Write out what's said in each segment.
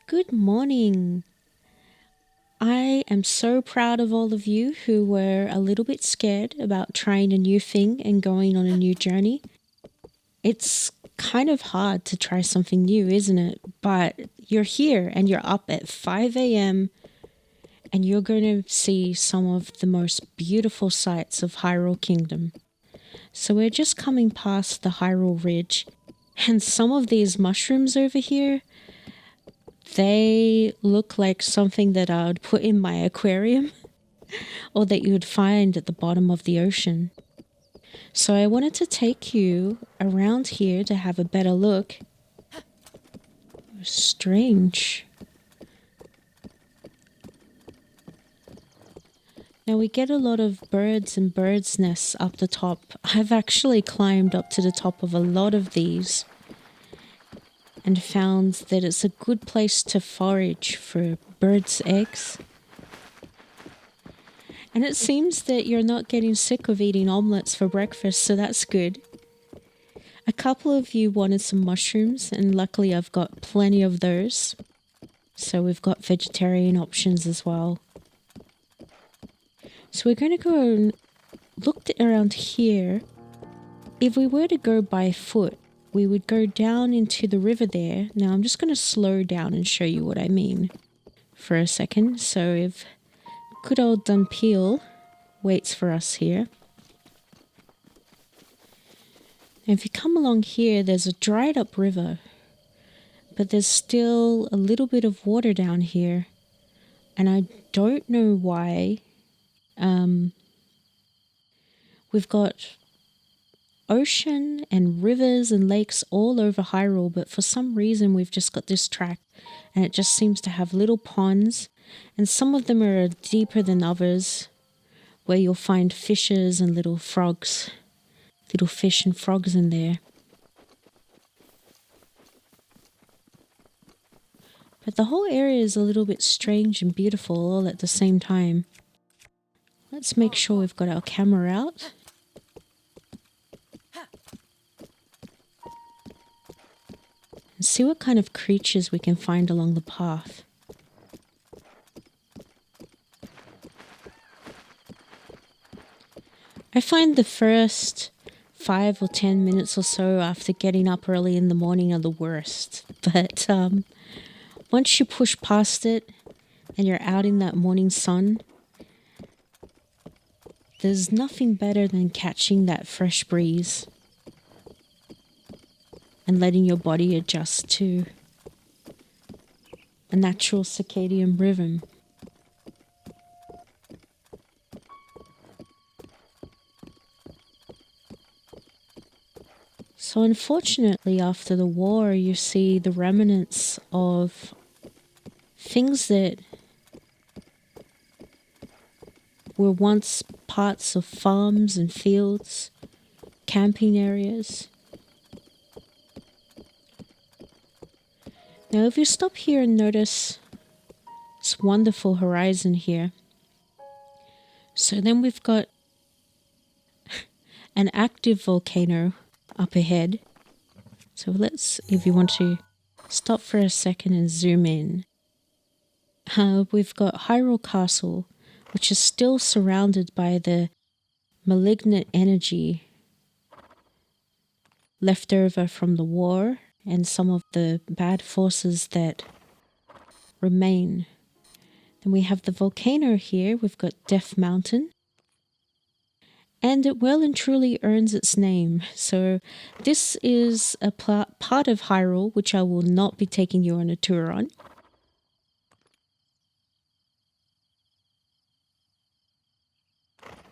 Good morning. I am so proud of all of you who were a little bit scared about trying a new thing and going on a new journey. It's kind of hard to try something new, isn't it? But you're here and you're up at 5 a.m. and you're going to see some of the most beautiful sights of Hyrule Kingdom. So we're just coming past the Hyrule Ridge, and some of these mushrooms over here, they look like something that I would put in my aquarium or that you would find at the bottom of the ocean. So I wanted to take you around here to have a better look. Strange. Now we get a lot of birds and birds' nests up the top. I've actually climbed up to the top of a lot of these and found that it's a good place to forage for birds' eggs. And it seems that you're not getting sick of eating omelets for breakfast, so that's good. A couple of you wanted some mushrooms, and luckily I've got plenty of those. So we've got vegetarian options as well. So we're going to go and look around here. If we were to go by foot, we would go down into the river there. Now I'm just going to slow down and show you what I mean for a second. So if good old Dunpeel waits for us here. If you come along here, there's a dried up river, but there's still a little bit of water down here, and I don't know why. We've got ocean and rivers and lakes all over Hyrule, but for some reason we've just got this track, and it just seems to have little ponds, and some of them are deeper than others, where you'll find fishes and little frogs. Little fish and frogs in there. But the whole area is a little bit strange and beautiful all at the same time. Let's make sure we've got our camera out. And see what kind of creatures we can find along the path. I find the first 5 or 10 minutes or so after getting up early in the morning are the worst. But once you push past it and you're out in that morning sun, there's nothing better than catching that fresh breeze and letting your body adjust to a natural circadian rhythm. So unfortunately, after the war, you see the remnants of things that were once parts of farms and fields, camping areas. Now, if you stop here and notice this wonderful horizon here, so then we've got an active volcano up ahead. So let's, if you want to stop for a second and zoom in. We've got Hyrule Castle, which is still surrounded by the malignant energy left over from the war and some of the bad forces that remain. Then we have the volcano here. We've got Death Mountain. And it well and truly earns its name. So this is a part of Hyrule which I will not be taking you on a tour on.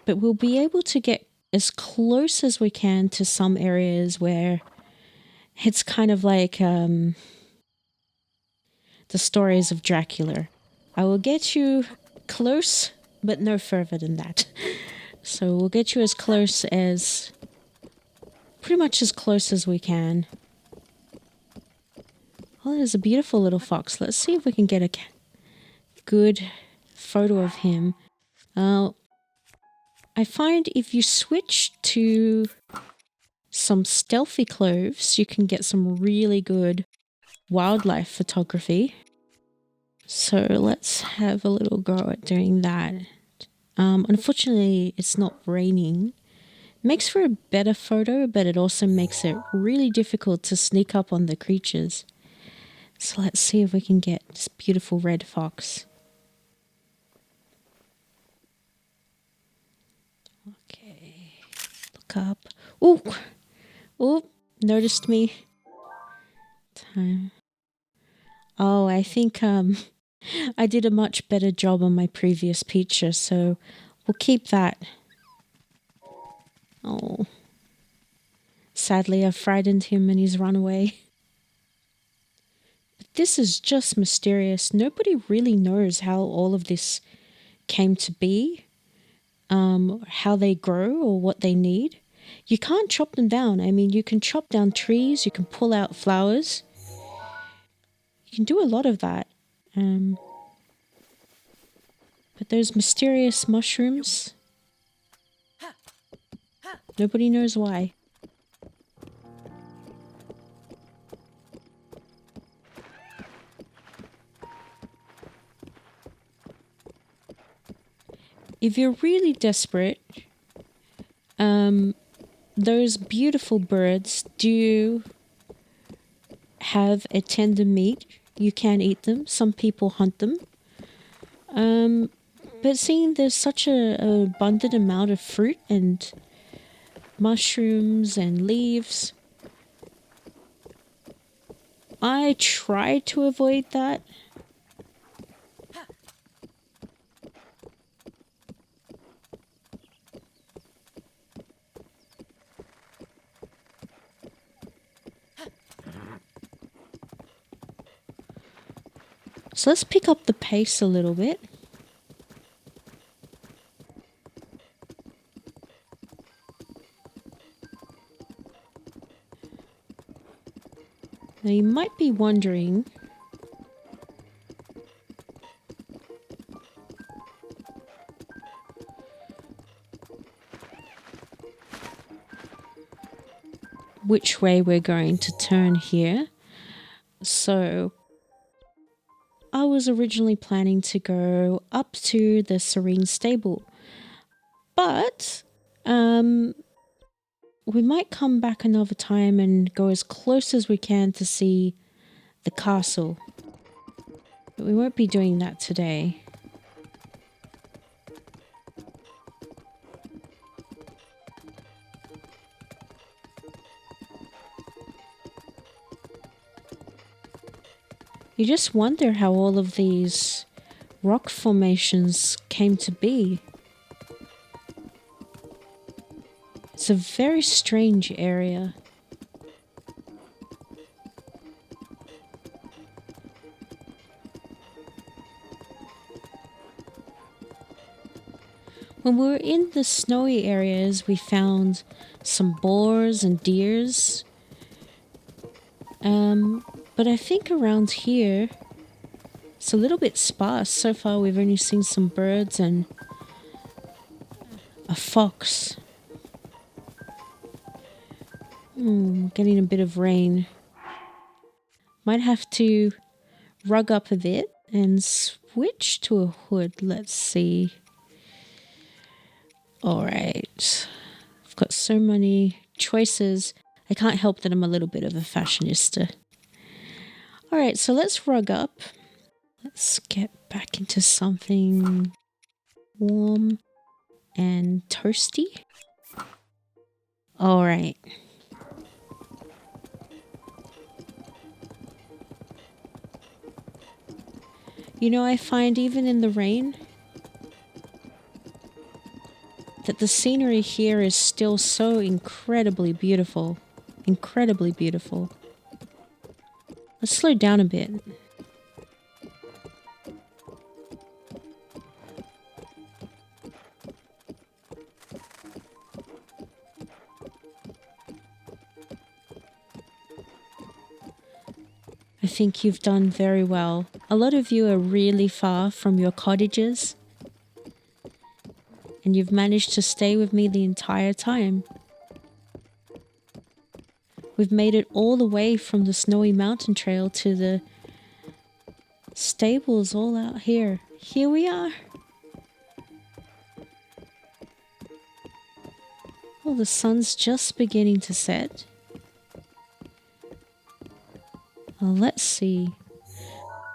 But we'll be able to get as close as we can to some areas where it's kind of like the stories of Dracula. I will get you close, but no further than that. So we'll get you as close as, pretty much as close as we can. Oh, there's a beautiful little fox. Let's see if we can get a good photo of him. I find if you switch to some stealthy cloves, you can get some really good wildlife photography. So let's have a little go at doing that. Unfortunately, it's not raining. Makes for a better photo, but it also makes it really difficult to sneak up on the creatures. So let's see if we can get this beautiful red fox. Okay, look up. Ooh, ooh, noticed me. Time. Oh, I think I did a much better job on my previous picture, so we'll keep that. Oh, sadly, I frightened him and he's run away. But this is just mysterious. Nobody really knows how all of this came to be, how they grow or what they need. You can't chop them down. I mean, you can chop down trees, you can pull out flowers. You can do a lot of that. But those mysterious mushrooms, nobody knows why. If you're really desperate, those beautiful birds do have a tender meat. You can eat them. Some people hunt them. But seeing there's such an abundant amount of fruit and mushrooms and leaves, I try to avoid that. So let's pick up the pace a little bit. Now you might be wondering, which way we're going to turn here. So I was originally planning to go up to the Serene Stable, but we might come back another time and go as close as we can to see the castle. But we won't be doing that today. You just wonder how all of these rock formations came to be. It's a very strange area. When we were in the snowy areas, we found some boars and deers. But I think around here, it's a little bit sparse. So far, we've only seen some birds and a fox. Getting a bit of rain. Might have to rug up a bit and switch to a hood. Let's see. All right. I've got so many choices. I can't help that I'm a little bit of a fashionista. All right, so let's rug up. Let's get back into something warm and toasty. All right. You know, I find even in the rain that the scenery here is still so incredibly beautiful. Incredibly beautiful. Let's slow down a bit. I think you've done very well. A lot of you are really far from your cottages, and you've managed to stay with me the entire time. We've made it all the way from the snowy mountain trail to the Stables all out here. Here we are. Oh, the sun's just beginning to set. Well, let's see.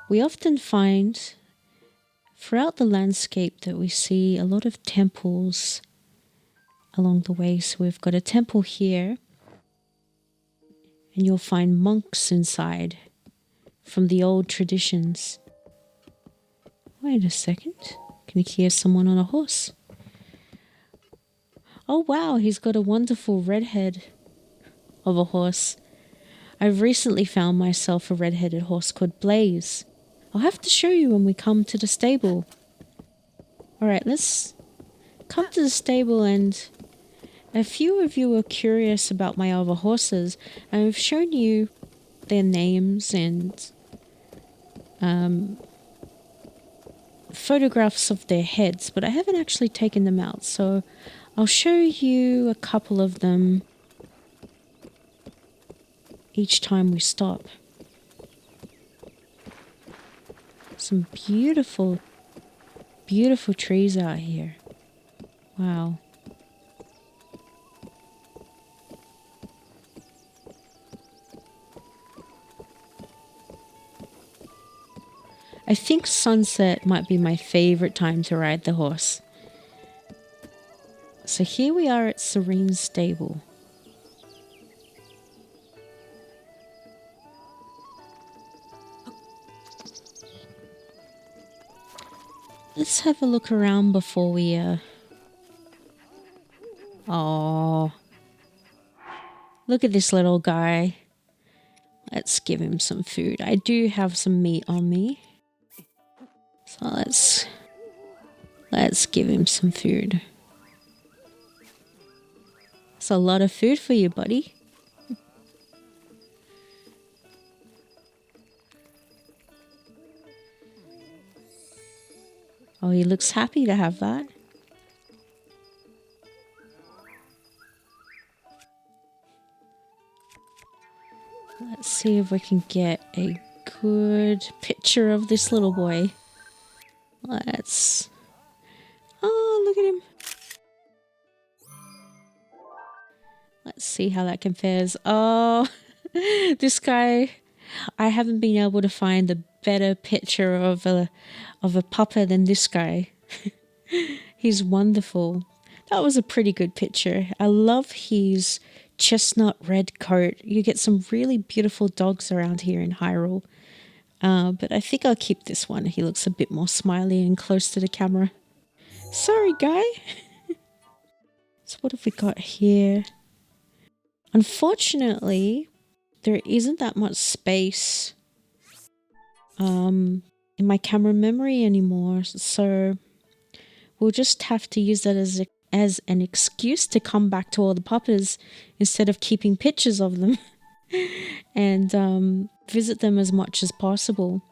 We often find throughout the landscape that we see a lot of temples along the way. So we've got a temple here, and you'll find monks inside from the old traditions. Wait a second. Can you hear someone on a horse? Oh wow, he's got a wonderful redhead of a horse. I've recently found myself a red-headed horse called Blaze. I'll have to show you when we come to the stable. Alright, let's come to the stable, and a few of you are curious about my other horses. I've shown you their names and photographs of their heads, but I haven't actually taken them out, so I'll show you a couple of them each time we stop. Some beautiful, beautiful trees out here. Wow. I think sunset might be my favorite time to ride the horse. So here we are at Serene's stable. Let's have a look around before we Oh, look at this little guy. Let's give him some food. I do have some meat on me. So let's give him some food. It's a lot of food for you, buddy. Oh, he looks happy to have that. Let's see if we can get a good picture of this little boy. Oh, look at him. Let's see how that compares. Oh, this guy. I haven't been able to find a better picture of a pupper than this guy. He's wonderful. That was a pretty good picture. I love his chestnut red coat. You get some really beautiful dogs around here in Hyrule. But I think I'll keep this one. He looks a bit more smiley and close to the camera. Sorry, guy. So what have we got here? Unfortunately, there isn't that much space in my camera memory anymore. So we'll just have to use that as an excuse to come back to all the puppers instead of keeping pictures of them and visit them as much as possible.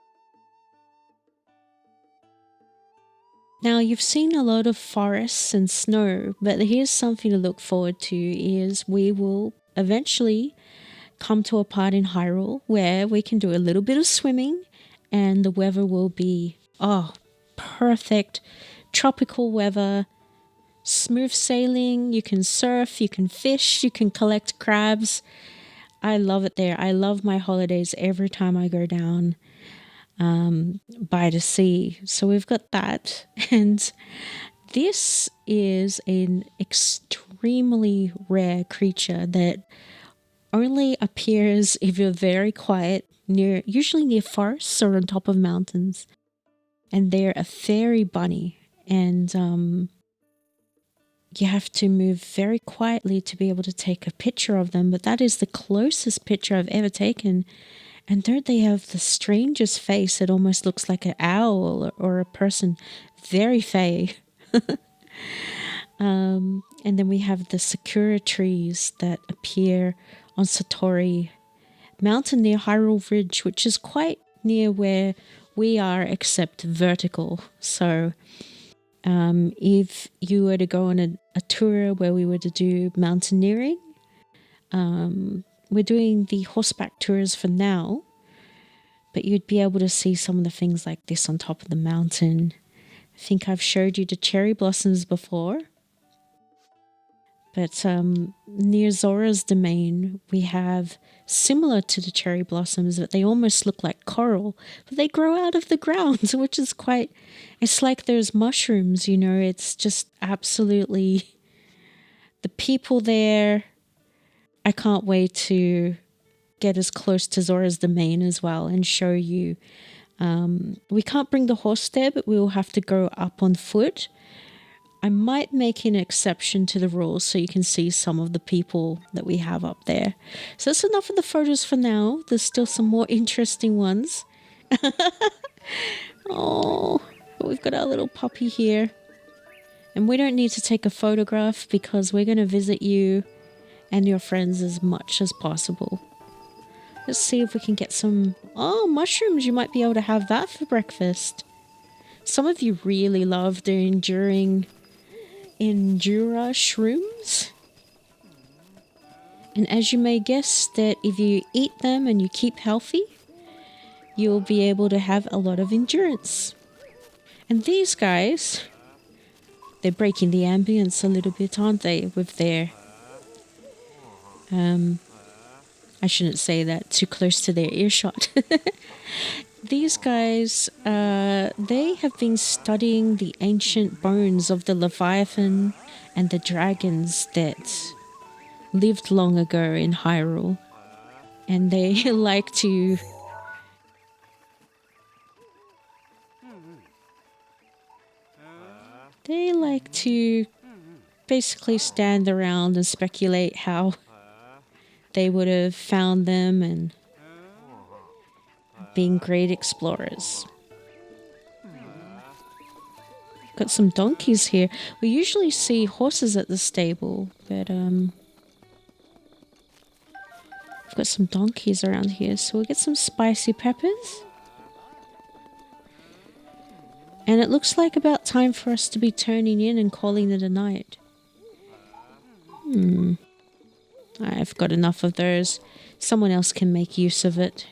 Now, you've seen a lot of forests and snow, but here's something to look forward to is we will eventually come to a part in Hyrule where we can do a little bit of swimming and the weather will be, perfect, tropical weather, smooth sailing, you can surf, you can fish, you can collect crabs. I love it there. I love my holidays every time I go down by the sea. So we've got that. And this is an extremely rare creature that only appears if you're very quiet, usually near forests or on top of mountains. And they're a fairy bunny. And you have to move very quietly to be able to take a picture of them. But that is the closest picture I've ever taken. And don't they have the strangest face? It almost looks like an owl or a person. Very fey. And then we have the sakura trees that appear on Satori Mountain near Hyrule Ridge, which is quite near where we are, except vertical. So if you were to go on a tour where we were to do mountaineering, we're doing the horseback tours for now, but you'd be able to see some of the things like this on top of the mountain. I think I've showed you the cherry blossoms before. But near Zora's domain, we have similar to the cherry blossoms, but they almost look like coral, but they grow out of the ground, which is quite, it's like those mushrooms, you know, it's just absolutely, the people there, I can't wait to get as close to Zora's domain as well and show you. We can't bring the horse there, but we will have to go up on foot. I might make an exception to the rules so you can see some of the people that we have up there. So that's enough of the photos for now. There's still some more interesting ones. Oh, we've got our little puppy here. And we don't need to take a photograph because we're going to visit you and your friends as much as possible. Let's see if we can get some... Oh, mushrooms. You might be able to have that for breakfast. Some of you really love the Endura shrooms. And as you may guess, that if you eat them and you keep healthy, you'll be able to have a lot of endurance. And these guys, they're breaking the ambience a little bit, aren't they, with their... I shouldn't say that too close to their earshot. These guys, they have been studying the ancient bones of the Leviathan and the dragons that lived long ago in Hyrule. And they like to... They like to basically stand around and speculate how they would have found them and being great explorers. Got some donkeys here. We usually see horses at the stable, but we've got some donkeys around here, so we'll get some spicy peppers. And it looks like about time for us to be turning in and calling it a night. I've got enough of those. Someone else can make use of it.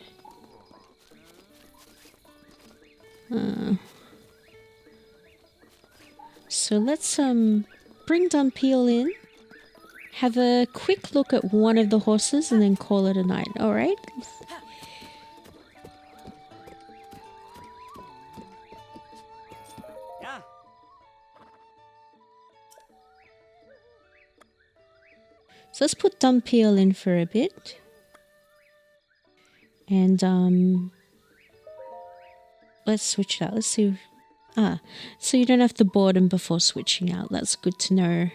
So let's bring Dunpeel in, have a quick look at one of the horses and then call it a night, alright? So let's put Dunpeel in for a bit. And let's switch it out. Let's see. So you don't have to board them before switching out. That's good to know.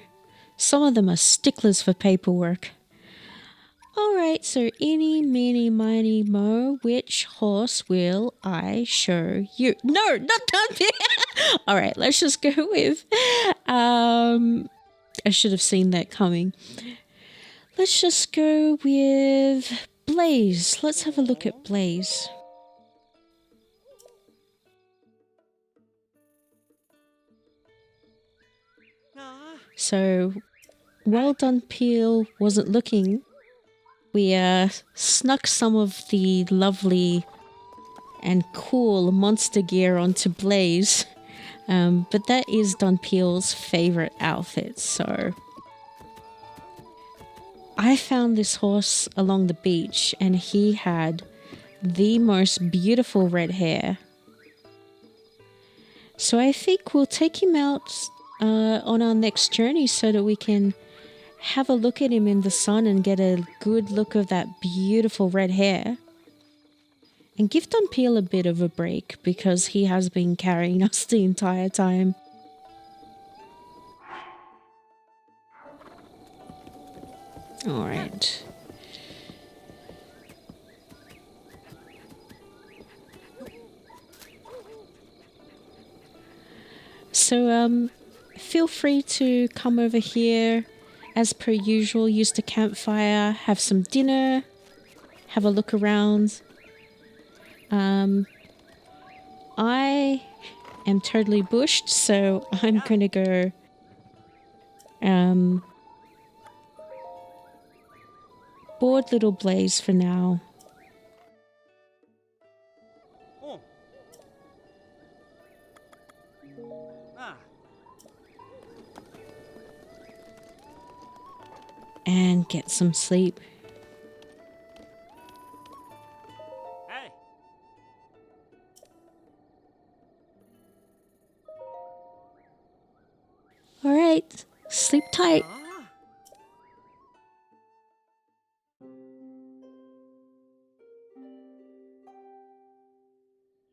Some of them are sticklers for paperwork. Alright, so eeny, meeny, miny, mo, which horse will I show you? No, not Dunpeel! Alright, let's just go with... I should have seen that coming. Let's just go with Blaze. Let's have a look at Blaze. So, while Dunpeel wasn't looking, we snuck some of the lovely and cool monster gear onto Blaze. But that is Dunpeel's favorite outfit, so... I found this horse along the beach and he had the most beautiful red hair. So I think we'll take him out on our next journey so that we can have a look at him in the sun and get a good look of that beautiful red hair. And give Dunpeel a bit of a break because he has been carrying us the entire time. Alright. So, feel free to come over here. As per usual, use the campfire, have some dinner, have a look around. I am totally bushed, so I'm gonna go board little Blaze for now. and get some sleep. Hey. Alright, sleep tight. Huh?